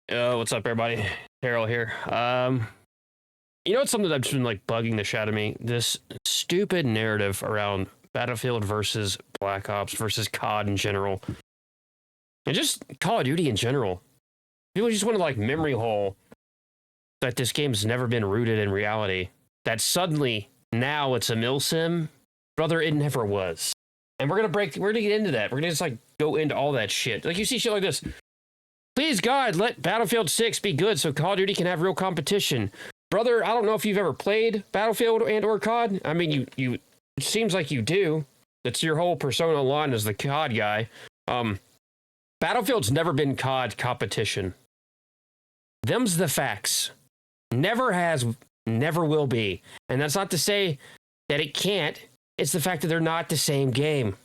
What's up, everybody? Harold here. You know, it's something that's been like bugging the shit out of me. This stupid narrative around Battlefield versus Black Ops versus COD in general, and just Call of Duty in general. People just want to like memory hole that this game's never been rooted in reality. That suddenly now it's a milsim, brother. It never was. And we're gonna get into that. We're gonna just like go into all that shit. Like you see shit like this. Please God, let Battlefield 6 be good so Call of Duty can have real competition. Brother, I don't know if you've ever played Battlefield and or COD. I mean, you it seems like you do. That's your whole persona line as the COD guy. Battlefield's never been COD competition. Them's the facts. Never has, never will be. And that's not to say that it can't. It's the fact that they're not the same game.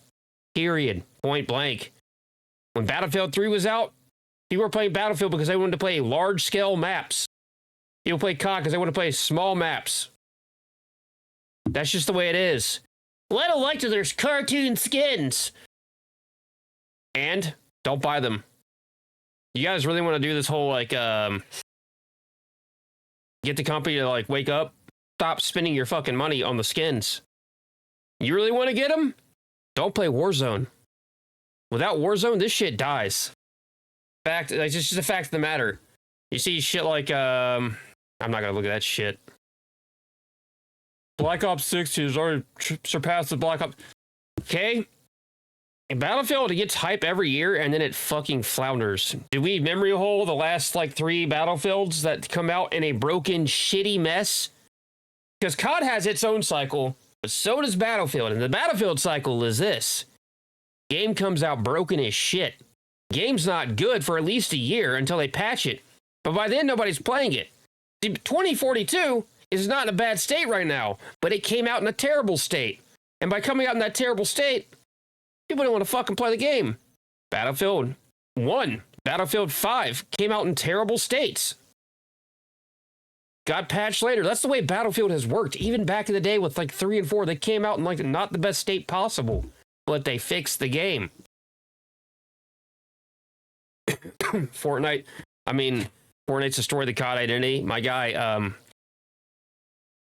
Period. Point blank. When Battlefield 3 was out, people were playing Battlefield because they wanted to play large-scale maps. People play COD because they want to play small maps. That's just the way it is. Well, I don't like that there's cartoon skins. And don't buy them. You guys really want to do this whole, like, get the company to, like, wake up? Stop spending your fucking money on the skins. You really want to get them? Don't play Warzone. Without Warzone, this shit dies. Fact, like, it's just a fact of the matter. You see shit like, I'm not gonna look at that shit. Black Ops 6 has already surpassed the Black Ops. Okay? In Battlefield, it gets hype every year, and then it fucking flounders. Did we memory hole the last, like, 3 Battlefields that come out in a broken, shitty mess? Because COD has its own cycle, but so does Battlefield. And the Battlefield cycle is this. Game comes out broken as shit. Game's not good for at least a year until they patch it. But by then, nobody's playing it. 2042 is not in a bad state right now, but it came out in a terrible state. And by coming out in that terrible state, people don't want to fucking play the game. Battlefield 1, Battlefield 5 came out in terrible states. Got patched later. That's the way Battlefield has worked. Even back in the day with like 3 and 4, they came out in like not the best state possible, but they fixed the game. Fortnite, I mean, Fortnite's destroyed the COD identity. My guy,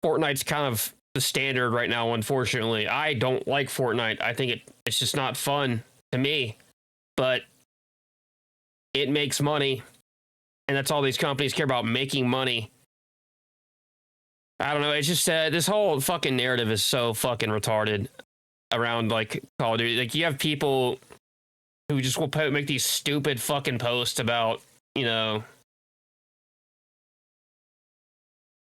Fortnite's kind of the standard right now, unfortunately. I don't like Fortnite. I think it's just not fun to me, but it makes money, and that's all these companies care about, making money. I don't know. It's just this whole fucking narrative is so fucking retarded around like Call of Duty. Like you have people who just will make these stupid fucking posts about, you know,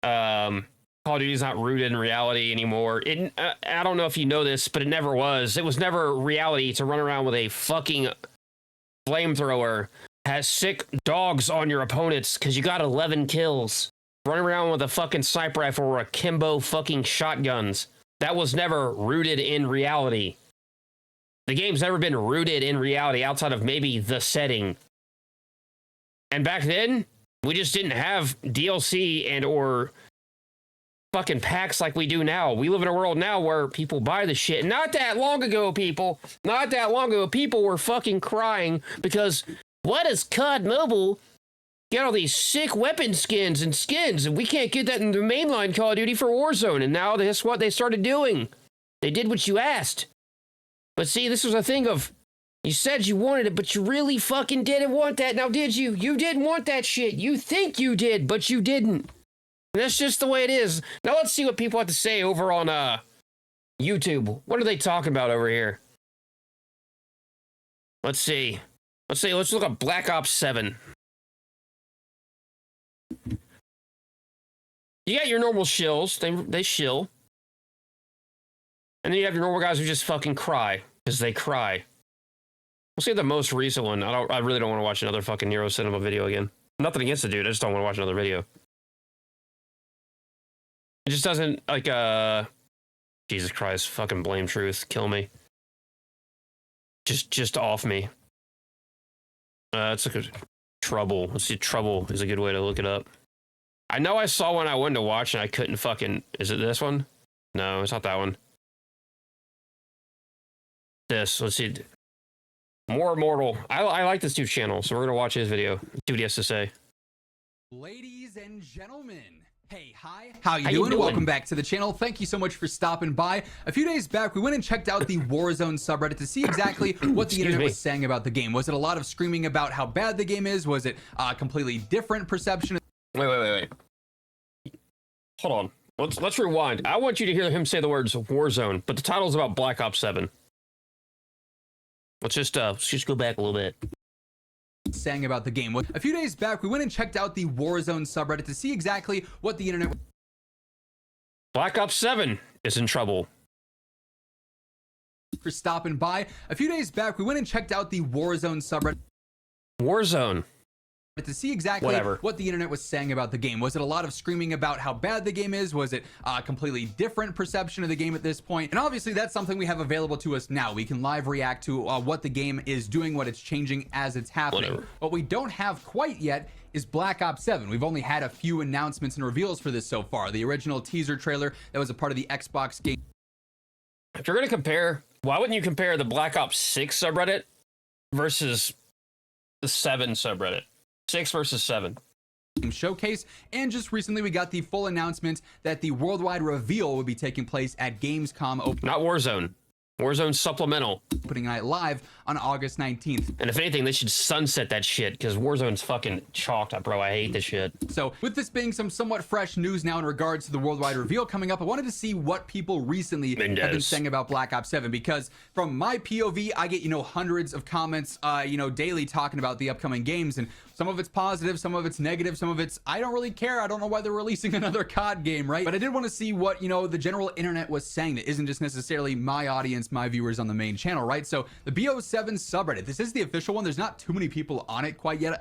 Call of Duty's not rooted in reality anymore. I don't know if you know this, but it never was. It was never reality to run around with a fucking flamethrower, has sick dogs on your opponents because you got 11 kills. Run around with a fucking sniper rifle or akimbo fucking shotguns. That was never rooted in reality. The game's never been rooted in reality outside of maybe the setting. And back then, we just didn't have DLC and or fucking packs like we do now. We live in a world now where people buy the shit. Not that long ago, people. Not that long ago, people were fucking crying because what is COD Mobile get all these sick weapon skins and we can't get that in the mainline Call of Duty for Warzone. And now that's what they started doing. They did what you asked. But see, this was a thing of, you said you wanted it, but you really fucking didn't want that. Now, did you? You didn't want that shit. You think you did, but you didn't. And that's just the way it is. Now, let's see what people have to say over on YouTube. What are they talking about over here? Let's see. Let's look at Black Ops 7. You got your normal shills. They shill. And then you have your normal guys who just fucking cry because they cry. We'll see the most recent one. I really don't want to watch another fucking Nero Cinema video again. Nothing against the dude. I just don't want to watch another video. It just doesn't like Jesus Christ, fucking blame truth, kill me. Just off me. It's like a trouble. Let's see, trouble is a good way to look it up. I know I saw one I wanted to watch and I couldn't fucking. Is it this one? No, it's not that one. This. Let's see. More Immortal. I like this dude's channel, so we're gonna watch his video. See what he has to say. Ladies and gentlemen, hey, hi, how you doing? Welcome back to the channel. Thank you so much for stopping by. A few days back, we went and checked out the Warzone subreddit to see exactly what the internet was saying about the game. Was it a lot of screaming about how bad the game is? Was it a completely different perception? Wait. Hold on. Let's rewind. I want you to hear him say the words Warzone, but the title's about Black Ops 7. Let's just go back a little bit. Saying about the game. A few days back, we went and checked out the Warzone subreddit to see exactly what the internet... Black Ops 7 is in trouble. For stopping by. A few days back, we went and checked out the Warzone subreddit. Warzone. To see exactly what the internet was saying about the game. Was it a lot of screaming about how bad the game is? Was it a completely different perception of the game at this point? And obviously that's something we have available to us now. We can live react to what the game is doing, what it's changing as it's happening. What we don't have quite yet is Black Ops 7. We've only had a few announcements and reveals for this so far. The original teaser trailer that was a part of the Xbox game. If you're going to compare, why wouldn't you compare the Black Ops 6 subreddit versus the 7 subreddit? 6 versus 7 showcase. And just recently we got the full announcement that the worldwide reveal would be taking place at Gamescom not Warzone supplemental opening night live on August 19th. And if anything, they should sunset that shit because Warzone's fucking chalked up, bro. I hate this shit. So with this being some somewhat fresh news now in regards to the worldwide reveal coming up, I wanted to see what people recently have been saying about Black Ops 7, because from my POV, I get, hundreds of comments, daily talking about the upcoming games, and some of it's positive, some of it's negative, some of it's, I don't really care. I don't know why they're releasing another COD game, right? But I did want to see what, the general internet was saying that isn't just necessarily my audience, my viewers on the main channel, right? So the BO7 subreddit, this is the official one. There's not too many people on it quite yet.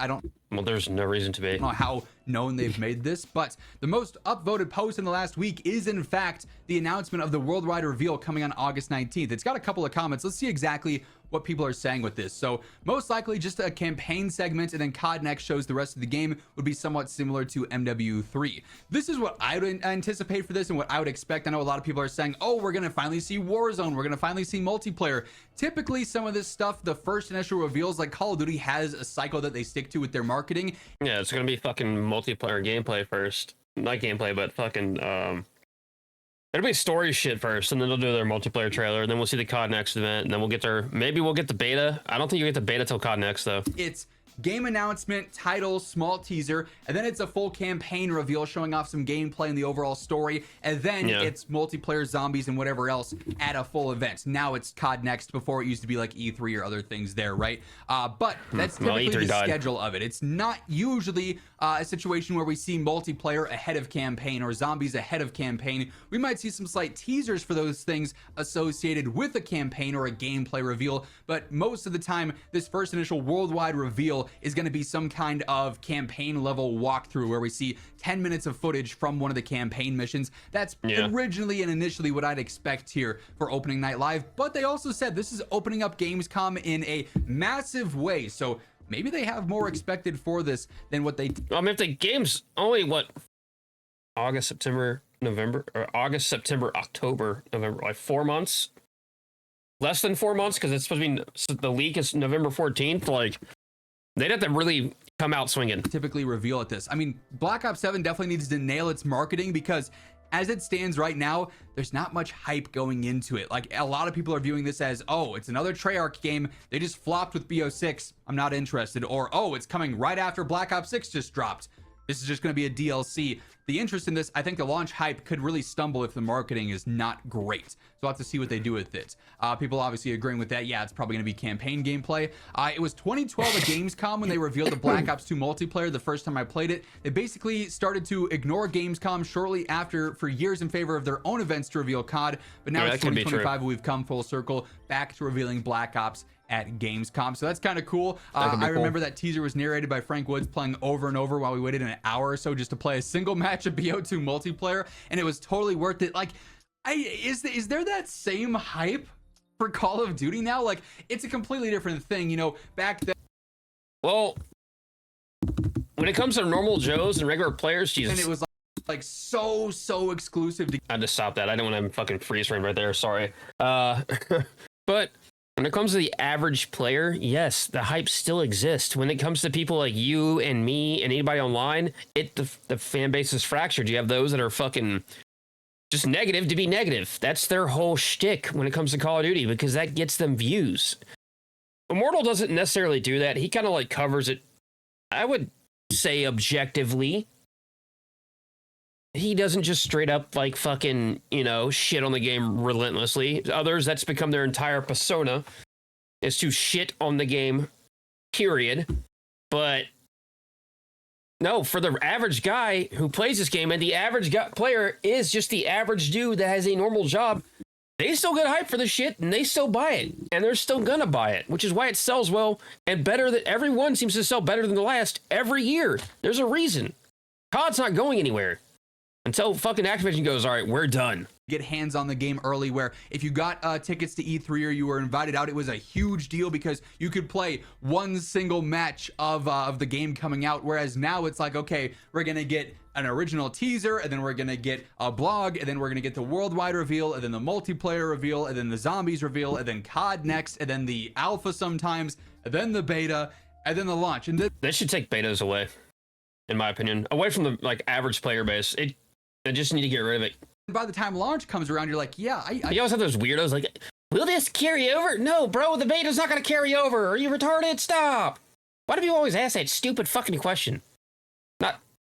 Well, there's no reason to be. I don't know how known they've made this, but the most upvoted post in the last week is in fact the announcement of the worldwide reveal coming on August 19th. It's got a couple of comments. Let's see exactly what people are saying with this. So most likely just a campaign segment, and then COD Next shows the rest of the game would be somewhat similar to MW3. This is what I would anticipate for this and what I would expect. I know a lot of people are saying, oh, we're gonna finally see Warzone, we're gonna finally see multiplayer. Typically some of this stuff, the first initial reveals, like Call of Duty has a cycle that they stick to with their marketing. Yeah, it's gonna be fucking multiplayer gameplay first. Not gameplay, but fucking it'll be story shit first, and then they'll do their multiplayer trailer, and then we'll see the COD Next event, and then maybe we'll get the beta. I don't think you get the beta till COD Next though. It's game announcement, title, small teaser, and then it's a full campaign reveal showing off some gameplay and the overall story, and then it's multiplayer, zombies, and whatever else at a full event. Now it's COD Next. Before it used to be like E3 or other things there, right? But that's typically the schedule of it. It's not usually a situation where we see multiplayer ahead of campaign or zombies ahead of campaign. We might see some slight teasers for those things associated with a campaign or a gameplay reveal, but most of the time this first initial worldwide reveal is going to be some kind of campaign level walkthrough where we see 10 minutes of footage from one of the campaign missions. That's originally and initially what I'd expect here for opening night live, but they also said this is opening up Gamescom in a massive way, so maybe they have more expected for this than what they... I mean, if the game's only, August, September, November, or August, September, October, November, like 4 months? Less than 4 months, because it's supposed to be, the leak is November 14th, like, they'd have to really come out swinging. Typically reveal at this. I mean, Black Ops 7 definitely needs to nail its marketing, because as it stands right now, there's not much hype going into it. Like, a lot of people are viewing this as, oh, it's another Treyarch game. They just flopped with BO6. I'm not interested. Or, oh, it's coming right after Black Ops 6 just dropped. This is just going to be a DLC. The interest in this, I think the launch hype could really stumble if the marketing is not great. So we'll have to see what they do with it. People obviously agreeing with that. Yeah, it's probably going to be campaign gameplay. It was 2012 at Gamescom when they revealed the Black Ops 2 multiplayer the first time I played it. They basically started to ignore Gamescom shortly after for years in favor of their own events to reveal COD. But now it's 2025 and we've come full circle back to revealing Black Ops at Gamescom. So that's kind of cool. I remember that teaser was narrated by Frank Woods playing over and over while we waited an hour or so just to play a single match of BO2 multiplayer, and it was totally worth it. Like, is there that same hype for Call of Duty now? Like, it's a completely different thing, back then. Well, when it comes to normal Joes and regular players, Jesus. And it was like so exclusive. I had to stop that. I don't want to fucking freeze frame right there. Sorry. But When it comes to the average player, yes, the hype still exists. When it comes to people like you and me and anybody online, the fan base is fractured. You have those that are fucking just negative to be negative. That's their whole shtick when it comes to Call of Duty, because that gets them views. Immortal doesn't necessarily do that. He kind of like covers it, I would say, objectively. He doesn't just straight up like fucking, you know, shit on the game relentlessly. Others, that's become their entire persona, is to shit on the game, period. But no, for the average guy who plays this game, and the average player is just the average dude that has a normal job, they still get hyped for the shit and they still buy it, and they're still gonna buy it, which is why it sells well and better. That everyone seems to sell better than the last every year. There's a reason. COD's not going anywhere until fucking Activision goes, all right, we're done. Get hands on the game early, where if you got tickets to E3 or you were invited out, it was a huge deal because you could play one single match of the game coming out. Whereas now it's like, okay, we're gonna get an original teaser, and then we're gonna get a blog, and then we're gonna get the worldwide reveal, and then the multiplayer reveal, and then the zombies reveal, and then COD next, and then the alpha sometimes, and then the beta, and then the launch. And they should take betas away, in my opinion, away from the like average player base. They just need to get rid of it. By the time launch comes around, you're like, yeah, you always have those weirdos like, will this carry over? No, bro, the beta's not going to carry over. Are you retarded? Stop. Why do you always ask that stupid fucking question?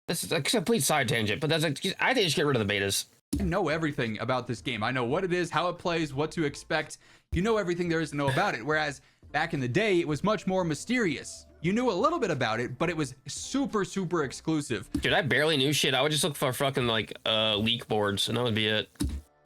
This is a complete side tangent, but I think you should get rid of the betas. I know everything about this game. I know what it is, how it plays, what to expect. You know everything there is to know about it. Whereas back in the day, it was much more mysterious. You knew a little bit about it, but it was super, super exclusive. Dude, I barely knew shit. I would just look for fucking like leak boards, and that would be it.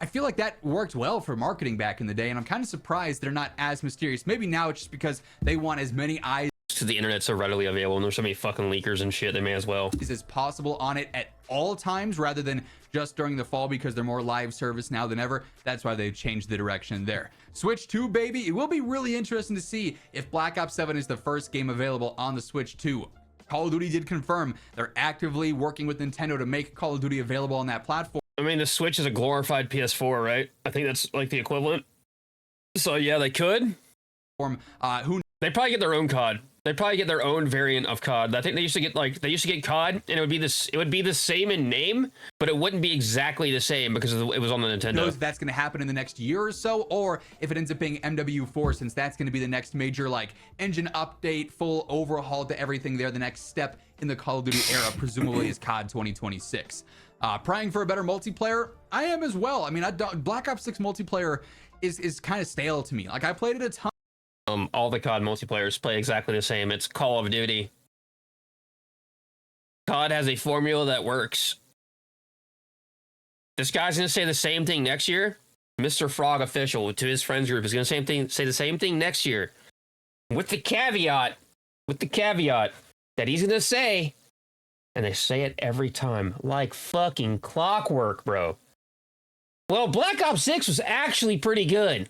I feel like that worked well for marketing back in the day, and I'm kind of surprised they're not as mysterious. Maybe now it's just because they want as many eyes to the internet so readily available, and there's so many fucking leakers and shit, they may as well as possible on it at all times rather than just during the fall, because they're more live service now than ever. That's why they've changed the direction there. Switch 2, baby. It will be really interesting to see if Black Ops 7 is the first game available on the Switch 2. Call of Duty did confirm they're actively working with Nintendo to make Call of Duty available on that platform. I mean, the Switch is a glorified PS4, right? I think that's like the equivalent. So yeah, they could. They probably get their own COD. They probably get their own variant of COD. I think they used to get COD, and it would be the same in name, but it wouldn't be exactly the same because it was on the Nintendo. Knows if that's going to happen in the next year or so, or if it ends up being MW4, since that's going to be the next major like engine update, full overhaul to everything there. The next step in the Call of Duty era, presumably, is COD 2026. Prying for a better multiplayer, I am as well. I mean, Black Ops 6 multiplayer is kind of stale to me. Like, I played it a ton. All the COD multiplayers play exactly the same. It's Call of Duty. COD has a formula that works. This guy's going to say the same thing next year. Mr. Frog official to his friends group is going to say the same thing next year. With the caveat that he's going to say, and they say it every time, like fucking clockwork, bro. Well, Black Ops 6 was actually pretty good.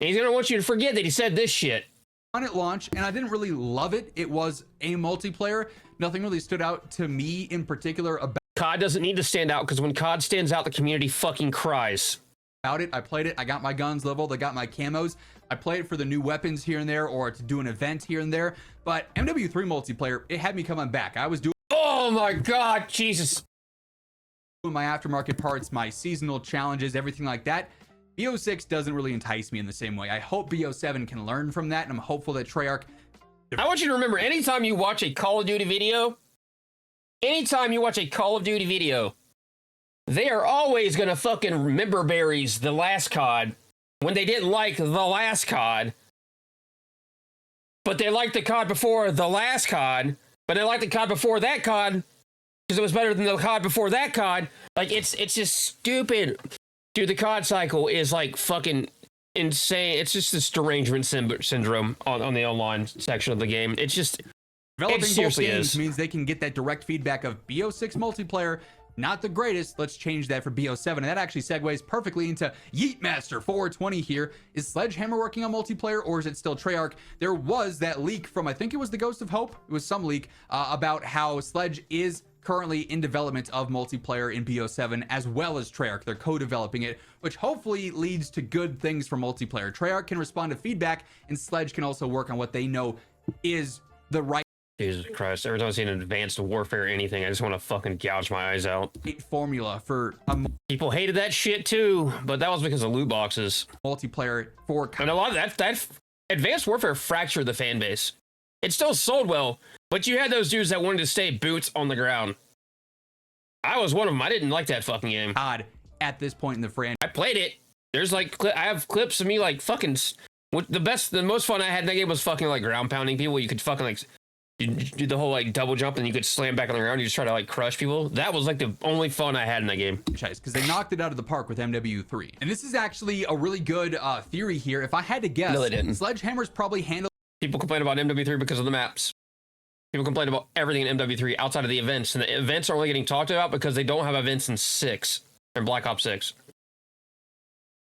And he's gonna want you to forget that he said this shit. On at launch, and I didn't really love it. It was a multiplayer. Nothing really stood out to me in particular about COD doesn't need to stand out, because when COD stands out, the community fucking cries. About it. I played it. I got my guns leveled. I got my camos. I played it for the new weapons here and there, or to do an event here and there. But MW3 multiplayer, it had me coming back. I was doing. Oh my God, Jesus. My aftermarket parts, my seasonal challenges, everything like that. BO6 doesn't really entice me in the same way. I hope BO7 can learn from that, and I'm hopeful that Treyarch... I want you to remember, anytime you watch a Call of Duty video, they are always gonna fucking remember berries the last COD when they didn't like the last COD, but they liked the COD before the last COD, but they liked the COD before that COD because it was better than the COD before that COD. Like, it's just stupid. Dude, the COD cycle is like fucking insane. It's just this derangement syndrome on the online section of the game. It's just, developing it seriously both games is. means they can get that direct feedback of BO6 multiplayer, not the greatest. Let's change that for BO7. And that actually segues perfectly into Yeetmaster 420 here. Is Sledgehammer working on multiplayer, or is it still Treyarch? There was that leak from, I think it was the Ghost of Hope. It was some leak about how Sledge is currently in development of multiplayer in BO7 as well as Treyarch. They're co-developing it, which hopefully leads to good things for multiplayer. Treyarch can respond to feedback, and Sledge can also work on what they know is the right Jesus Christ. Every time I see an advanced warfare or anything, I just want to fucking gouge my eyes out. formula for a People hated that shit too, but that was because of loot boxes. multiplayer for And a lot of that advanced warfare fractured the fan base. It still sold well, but you had those dudes that wanted to stay boots on the ground. I was one of them. I didn't like that fucking game. COD at this point in the franchise. I played it. There's like, I have clips of me like fucking, the most fun I had in that game was fucking like ground pounding people. You could fucking like, you do the whole like double jump and you could slam back on the ground. You just try to like crush people. That was like the only fun I had in that game. Because they knocked it out of the park with MW3. And this is actually a really good theory here. If I had to guess, No, they didn't. Sledgehammer's probably handled. People complain about MW3 because of the maps. People complain about everything in MW3 outside of the events. And the events are only getting talked about because they don't have events in 6 and Black Ops 6.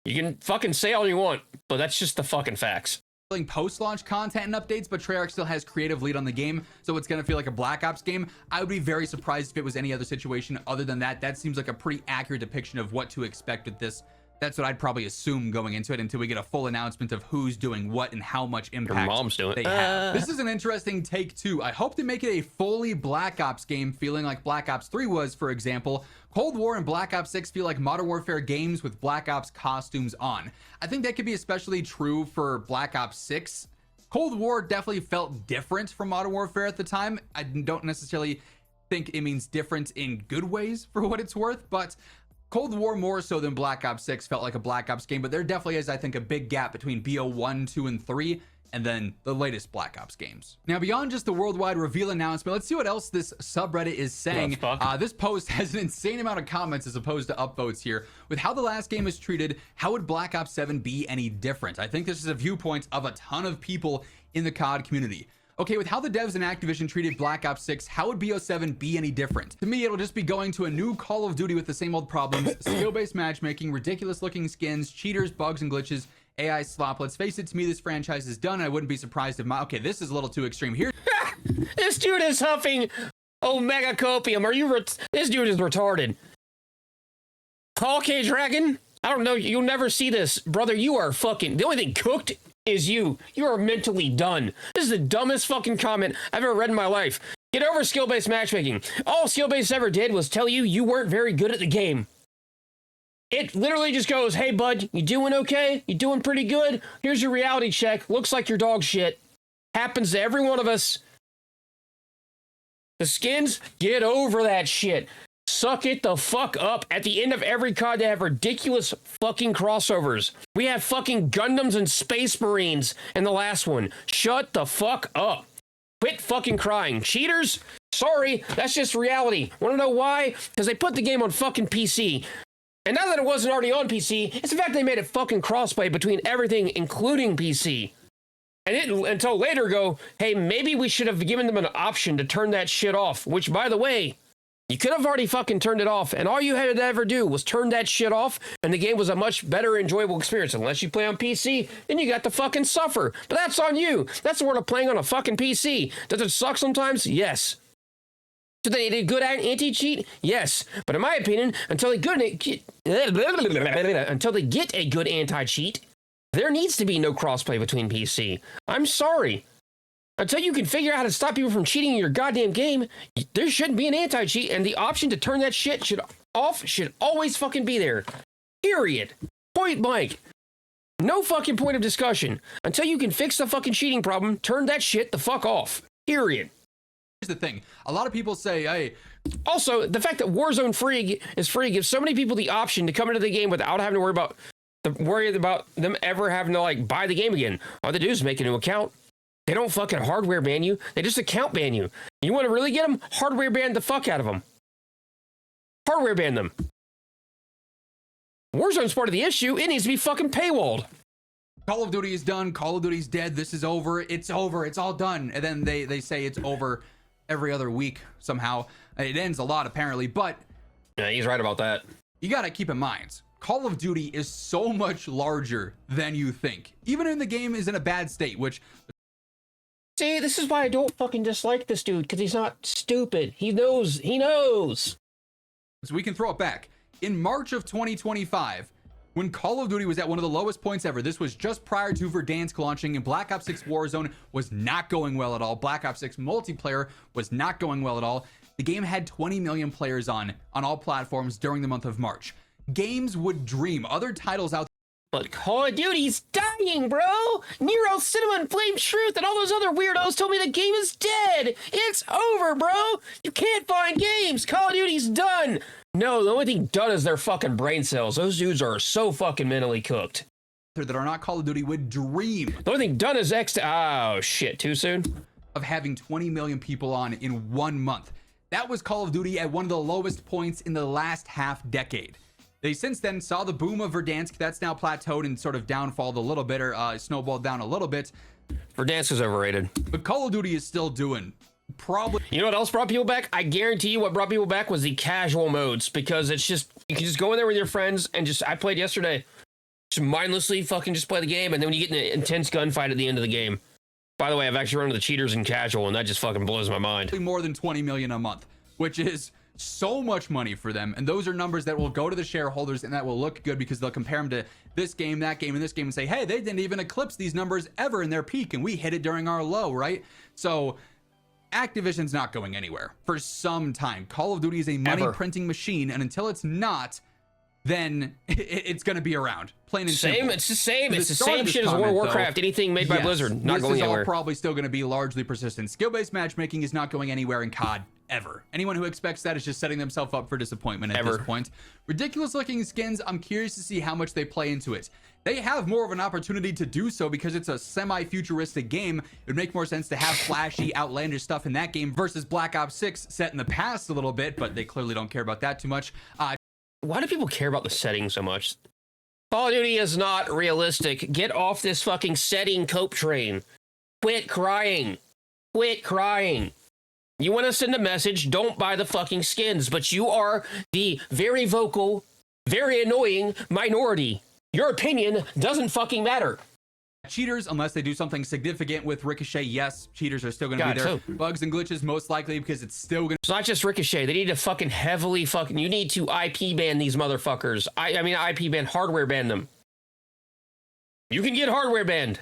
You can fucking say all you want, but that's just the fucking facts. Post-launch content and updates, but Treyarch still has creative lead on the game, so it's going to feel like a Black Ops game. I would be very surprised if it was any other situation other than that. That seems like a pretty accurate depiction of what to expect with this. That's what I'd probably assume going into it until we get a full announcement of who's doing what and how much impact mom's doing they have. This is an interesting take too. I hope to make it a fully Black Ops game, feeling like Black Ops 3 was, for example. Cold War and Black Ops 6 feel like Modern Warfare games with Black Ops costumes on. I think that could be especially true for Black Ops 6. Cold War definitely felt different from Modern Warfare at the time. I don't necessarily think it means different in good ways for what it's worth, but Cold War more so than Black Ops 6 felt like a Black Ops game, but there definitely is, I think, a big gap between BO1, 2, and 3, and then the latest Black Ops games. Now, beyond just the worldwide reveal announcement, let's see what else this subreddit is saying. This post has an insane amount of comments as opposed to upvotes here. With how the last game is treated, how would Black Ops 7 be any different? I think this is a viewpoint of a ton of people in the COD community. Okay, with how the devs and Activision treated Black Ops 6, how would BO7 be any different? To me, it'll just be going to a new Call of Duty with the same old problems, skill-based matchmaking, ridiculous-looking skins, cheaters, bugs, and glitches, AI slop. Let's face it, to me, this franchise is done, and I wouldn't be surprised if okay, this is a little too extreme here. This dude is huffing Omega Copium. This dude is retarded. Call K Dragon? I don't know. You'll never see this. Brother, you are fucking... The only thing cooked is you. You are mentally done. This is the dumbest fucking comment I've ever read in my life. Get over skill-based matchmaking. All skill-based ever did was tell you you weren't very good at the game. It literally just goes, hey, bud, you doing okay? You doing pretty good? Here's your reality check. Looks like you're dog shit. Happens to every one of us. The skins, get over that shit. Suck it the fuck up. At the end of every COD, they have ridiculous fucking crossovers. We have fucking Gundams and Space Marines in the last one. Shut the fuck up. Quit fucking crying. Cheaters? Sorry, that's just reality. Want to know why? Because they put the game on fucking PC. And now that it wasn't already on PC, it's the fact they made it fucking crossplay between everything, including PC. And it until later go, hey, maybe we should have given them an option to turn that shit off. Which, by the way, you could have already fucking turned it off, and all you had to ever do was turn that shit off, and the game was a much better, enjoyable experience. Unless you play on PC, then you got to fucking suffer. But that's on you. That's the word of playing on a fucking PC. Does it suck sometimes? Yes. Do they need a good anti-cheat? Yes. But in my opinion, until they get a good anti-cheat, there needs to be no crossplay between PC. I'm sorry. Until you can figure out how to stop people from cheating in your goddamn game, there shouldn't be an anti-cheat, and the option to turn that shit should always fucking be there. Period. Point blank. No fucking point of discussion. Until you can fix the fucking cheating problem, turn that shit the fuck off. Period. Here's the thing. A lot of people say, hey... Also, the fact that Warzone is free gives so many people the option to come into the game without having to worry about them ever having to, like, buy the game again. All they do is make a new account. They don't fucking hardware ban you. They just account ban you. You want to really get them? Hardware ban the fuck out of them. Hardware ban them. Warzone's part of the issue. It needs to be fucking paywalled. Call of Duty is done. Call of Duty's dead. This is over. It's over. It's all done. And then they say it's over every other week somehow. It ends a lot, apparently. But yeah, he's right about that. You got to keep in mind, Call of Duty is so much larger than you think. Even when the game is in a bad state, which... See, this is why I don't fucking dislike this dude, because he's not stupid. He knows. He knows. So we can throw it back. In March of 2025, when Call of Duty was at one of the lowest points ever, this was just prior to Verdansk launching, and Black Ops 6 Warzone was not going well at all. Black Ops 6 multiplayer was not going well at all. The game had 20 million players on all platforms during the month of March. Games would dream. Other titles out But Call of Duty's dying, bro! Nero, Cinema, and Flame Truth and all those other weirdos told me the game is dead! It's over, bro! You can't find games! Call of Duty's done! No, the only thing done is their fucking brain cells. Those dudes are so fucking mentally cooked. that are not Call of Duty would dream The only thing done is oh shit, too soon? of having 20 million people on in 1 month. That was Call of Duty at one of the lowest points in the last half decade. They since then saw the boom of Verdansk. That's now plateaued and sort of downfalled a little bit, or snowballed down a little bit. Verdansk is overrated. But Call of Duty is still doing probably. You know what else brought people back? I guarantee you what brought people back was the casual modes, because it's just, you can just go in there with your friends and just, I played yesterday, just mindlessly fucking just play the game, and then when you get in an intense gunfight at the end of the game. By the way, I've actually run into the cheaters in casual, and that just fucking blows my mind. More than 20 million a month, which is so much money for them, and those are numbers that will go to the shareholders and that will look good because they'll compare them to this game, that game, and this game and say, hey, they didn't even eclipse these numbers ever in their peak, and we hit it during our low, right? So Activision's not going anywhere for some time. Call of Duty is a money printing machine, and until it's not, then it's going to be around. Plain and simple. It's the same. It's the same shit as World of Warcraft. Anything made by Blizzard, not going anywhere. This is all probably still going to be largely persistent. Skill-based matchmaking is not going anywhere in COD ever. Anyone who expects that is just setting themselves up for disappointment at this point. Ridiculous-looking skins, I'm curious to see how much they play into it. They have more of an opportunity to do so because it's a semi-futuristic game. It would make more sense to have flashy, outlandish stuff in that game versus Black Ops 6 set in the past a little bit, but they clearly don't care about that too much. Why do people care about the setting so much? Call of Duty is not realistic. Get off this fucking setting cope train. Quit crying. Quit crying. You want to send a message, don't buy the fucking skins, but you are the very vocal, very annoying minority. Your opinion doesn't fucking matter. Cheaters, unless they do something significant with Ricochet, yes, cheaters are still going to be there. Bugs and glitches, most likely, because it's still going to... It's not just Ricochet. They need to fucking heavily fucking... You need to IP ban these motherfuckers. I mean, IP ban, hardware ban them. You can get hardware banned.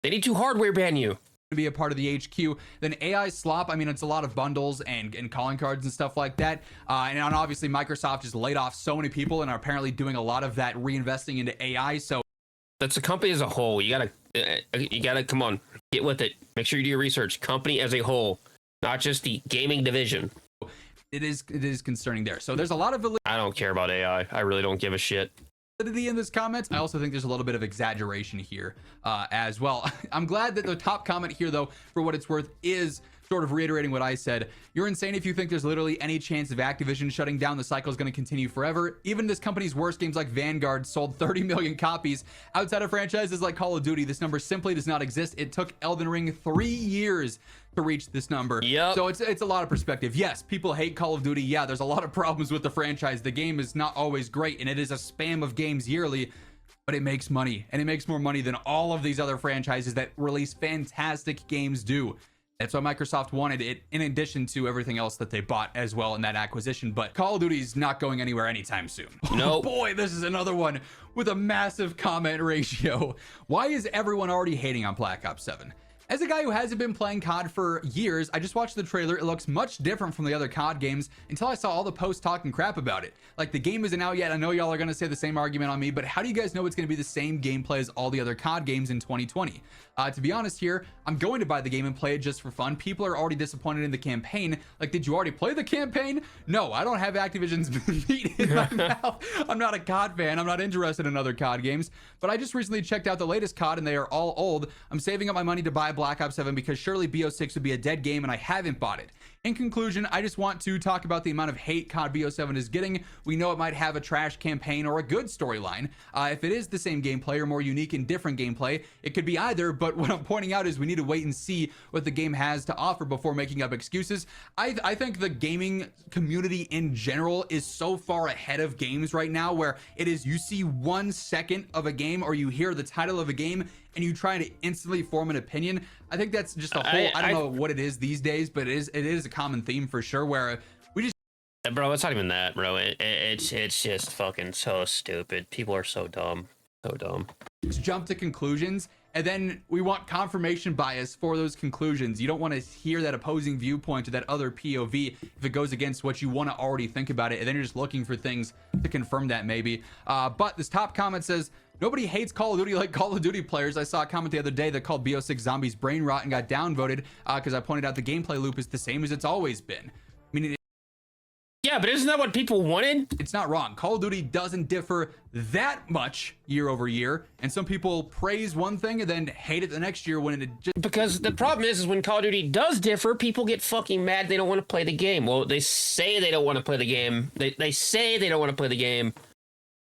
They need to hardware ban you. Be a part of the HQ. Then AI slop, I mean, it's a lot of bundles and calling cards and stuff like that. And obviously, Microsoft just laid off so many people and are apparently doing a lot of that reinvesting into AI, so... That's a company as a whole. You gotta come on, get with it. Make sure you do your research. Company as a whole, not just the gaming division. It is concerning there. So there's a lot of validity. I don't care about AI. I really don't give a shit. In this comment. I also think there's a little bit of exaggeration here as well. I'm glad that the top comment here, though, for what it's worth, is sort of reiterating what I said. You're insane if you think there's literally any chance of Activision shutting down. The cycle is going to continue forever. Even this company's worst games like Vanguard sold 30 million copies. Outside of franchises like Call of Duty, this number simply does not exist. It took Elden Ring 3 years to reach this number. Yep. So it's a lot of perspective. Yes, people hate Call of Duty. Yeah, there's a lot of problems with the franchise. The game is not always great, and it is a spam of games yearly, but it makes money, and it makes more money than all of these other franchises that release fantastic games do. That's why Microsoft wanted it, in addition to everything else that they bought as well in that acquisition. But Call of Duty is not going anywhere anytime soon. No. Nope. Boy, this is another one with a massive comment ratio. Why is everyone already hating on Black Ops 7? As a guy who hasn't been playing COD for years, I just watched the trailer. It looks much different from the other COD games until I saw all the posts talking crap about it. Like, the game isn't out yet. I know y'all are going to say the same argument on me, but how do you guys know it's going to be the same gameplay as all the other COD games in 2020? To be honest here, I'm going to buy the game and play it just for fun. People are already disappointed in the campaign. Like, did you already play the campaign? No, I don't have Activision's meat in my mouth. I'm not a COD fan. I'm not interested in other COD games, but I just recently checked out the latest COD and they are all old. I'm saving up my money to buy Black Ops 7 because surely BO6 would be a dead game and I haven't bought it. In conclusion, I just want to talk about the amount of hate COD BO7 is getting. We know it might have a trash campaign or a good storyline. If it is the same gameplay or more unique and different gameplay, it could be either, but what I'm pointing out is we need to wait and see what the game has to offer before making up excuses. I think the gaming community in general is so far ahead of games right now where it is, you see 1 second of a game or you hear the title of a game and you try to instantly form an opinion. I think that's just a whole, I don't know what it is these days, but it is a common theme for sure, where we just, bro, it's not even that, bro. It's just fucking so stupid. People are so dumb. So dumb. Jump to conclusions, and then we want confirmation bias for those conclusions. You don't want to hear that opposing viewpoint or that other POV if it goes against what you want to already think about it, and then you're just looking for things to confirm that maybe. But this top comment says, nobody hates Call of Duty like Call of Duty players. I saw a comment the other day that called BO6 Zombies brain rot and got downvoted because I pointed out the gameplay loop is the same as it's always been. I mean, yeah, but isn't that what people wanted? it's not wrong. Call of Duty doesn't differ that much year over year, and some people praise one thing and then hate it the next year when it just... Because the problem is when Call of Duty does differ, people get fucking mad. They don't want to play the game. Well, they say they don't want to play the game. They say they don't want to play the game.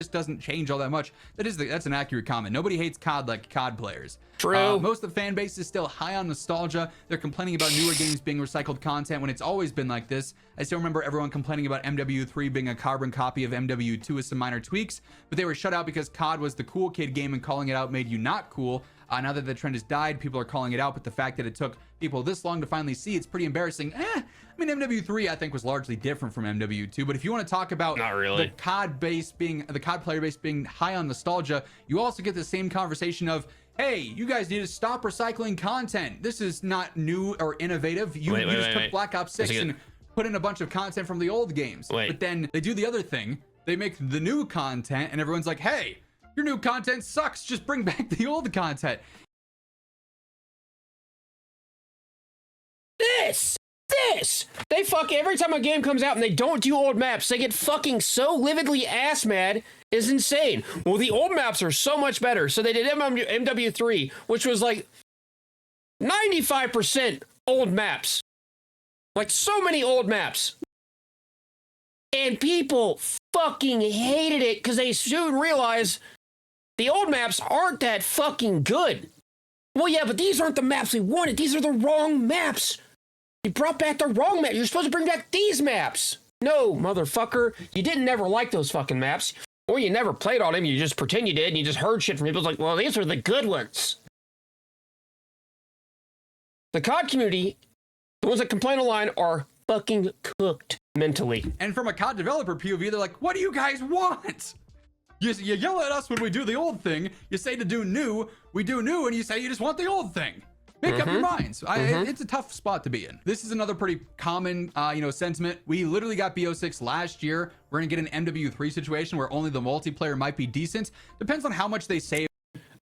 Just doesn't change all that much. That's an accurate comment. Nobody hates COD like COD players. True. Most of the fan base is still high on nostalgia. They're complaining about newer games being recycled content when it's always been like this. I still remember everyone complaining about MW3 being a carbon copy of MW2 with some minor tweaks, but they were shut out because COD was the cool kid game and calling it out made you not cool. Now that the trend has died, people are calling it out, but the fact that it took people this long to finally see it's pretty embarrassing. I mean, MW3 I think was largely different from MW2, but if you want to talk about not really the COD player base being high on nostalgia, you also get the same conversation of, hey, you guys need to stop recycling content. This is not new or innovative. You just took Black Ops 6 and put in a bunch of content from the old games. But then they do the other thing. They make the new content and everyone's like, hey, your new content sucks. Just bring back the old content. This! They fuck every time a game comes out and they don't do old maps, they get fucking so lividly ass mad. Is insane. Well, the old maps are so much better. So they did MW3, which was like 95% old maps. Like so many old maps. And people fucking hated it because they soon realized the old maps aren't that fucking good. Well, yeah, but these aren't the maps we wanted. These are the wrong maps. You brought back the wrong map. You're supposed to bring back these maps. No, motherfucker. You didn't never like those fucking maps. Or you never played on them. You just pretend you did, and you just heard shit from people. It's like, well, these are the good ones. The COD community, the ones that complain online, are fucking cooked mentally. And from a COD developer POV, they're like, what do you guys want? You yell at us when we do the old thing. You say to do new, we do new, and you say you just want the old thing. Make up your minds. It's a tough spot to be in. This is another pretty common, sentiment. We literally got BO6 last year. We're gonna get an MW3 situation where only the multiplayer might be decent. Depends on how much they save.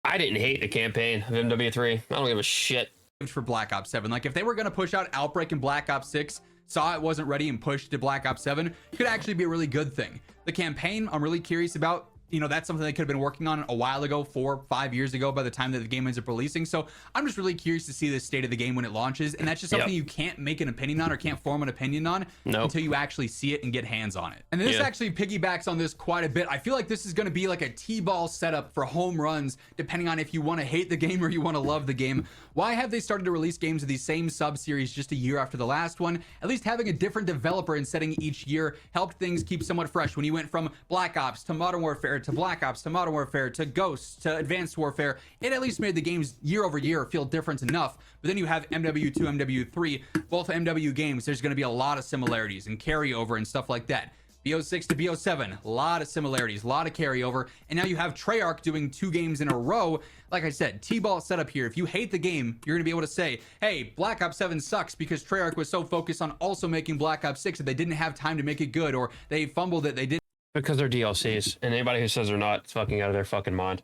I didn't hate the campaign of MW3. I don't give a shit. For Black Ops 7. Like if they were gonna push out Outbreak and Black Ops 6, saw it wasn't ready and pushed to Black Ops 7, it could actually be a really good thing. The campaign, I'm really curious about. That's something they could have been working on a while ago, 4 or 5 years ago by the time that the game ends up releasing. So I'm just really curious to see the state of the game when it launches. And that's just something you can't make an opinion on or can't form an opinion on until you actually see it and get hands on it. And this actually piggybacks on this quite a bit. I feel like this is going to be like a T-ball setup for home runs, depending on if you want to hate the game or you want to love the game. Why have they started to release games of these same sub-series just a year after the last one? At least having a different developer and setting each year helped things keep somewhat fresh. When you went from Black Ops to Modern Warfare to Black Ops to Modern Warfare to Ghosts to Advanced Warfare, it at least made the games year over year feel different enough. But then you have MW2, MW3, both MW games. There's going to be a lot of similarities and carryover and stuff like that. BO6 to BO7, a lot of similarities, a lot of carryover. And now you have Treyarch doing 2 games in a row. Like I said, T-ball setup here. If you hate the game, you're going to be able to say, hey, Black Ops 7 sucks because Treyarch was so focused on also making Black Ops 6 that they didn't have time to make it good, or they fumbled it, they didn't. Because they're DLCs, and anybody who says they're not is fucking out of their fucking mind.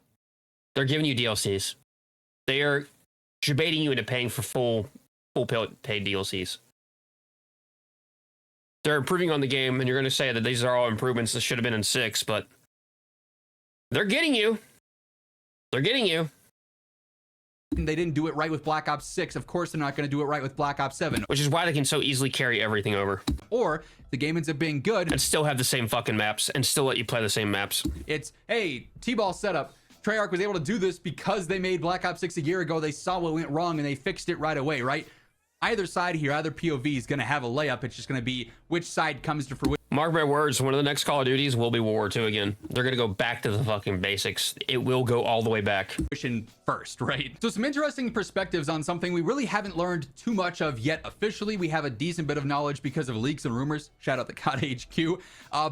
They're giving you DLCs. They are baiting you into paying for full paid DLCs. They're improving on the game, and you're going to say that these are all improvements that should have been in 6, but they're getting you. They're getting you. They didn't do it right with Black Ops 6. Of course, they're not going to do it right with Black Ops 7. Which is why they can so easily carry everything over. Or if the game ends up being good and still have the same fucking maps and still let you play the same maps. It's, hey, T-ball setup. Treyarch was able to do this because they made Black Ops 6 a year ago. They saw what went wrong and they fixed it right away, right? Either side here, either POV is going to have a layup. It's just going to be which side comes to fruition. Mark my words, one of the next Call of Duties will be World War II again. They're going to go back to the fucking basics. It will go all the way back. First, right? So some interesting perspectives on something we really haven't learned too much of yet officially. We have a decent bit of knowledge because of leaks and rumors. Shout out to COD HQ.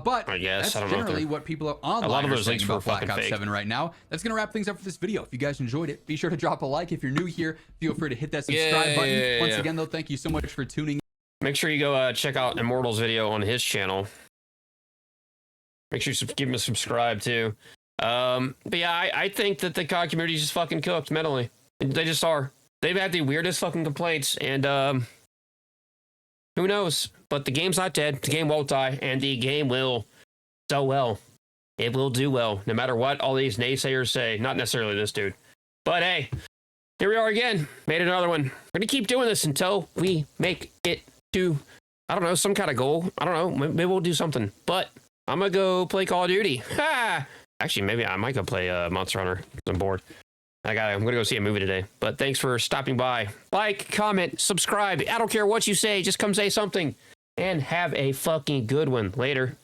But I guess, that's generally what people are online a lot of those saying leaks were about Black fucking Ops fake. 7 right now. That's going to wrap things up for this video. If you guys enjoyed it, be sure to drop a like. If you're new here, feel free to hit that subscribe button. Once again, though, thank you so much for tuning in. Make sure you go check out Immortal's video on his channel. Make sure you give him a subscribe too. But yeah, I think that the COD community is just fucking cooked mentally. They just are. They've had the weirdest fucking complaints, and who knows? But the game's not dead. The game won't die, and the game will do well. It will do well, no matter what all these naysayers say. Not necessarily this dude. But hey, here we are again. Made another one. We're gonna keep doing this until we make it to, I don't know, some kind of goal. I don't know. Maybe we'll do something. But I'm gonna go play Call of Duty. Ha! Actually, maybe I might go play Monster Hunter because I'm bored. I'm gonna go see a movie today. But thanks for stopping by. Like, comment, subscribe. I don't care what you say. Just come say something. And have a fucking good one. Later.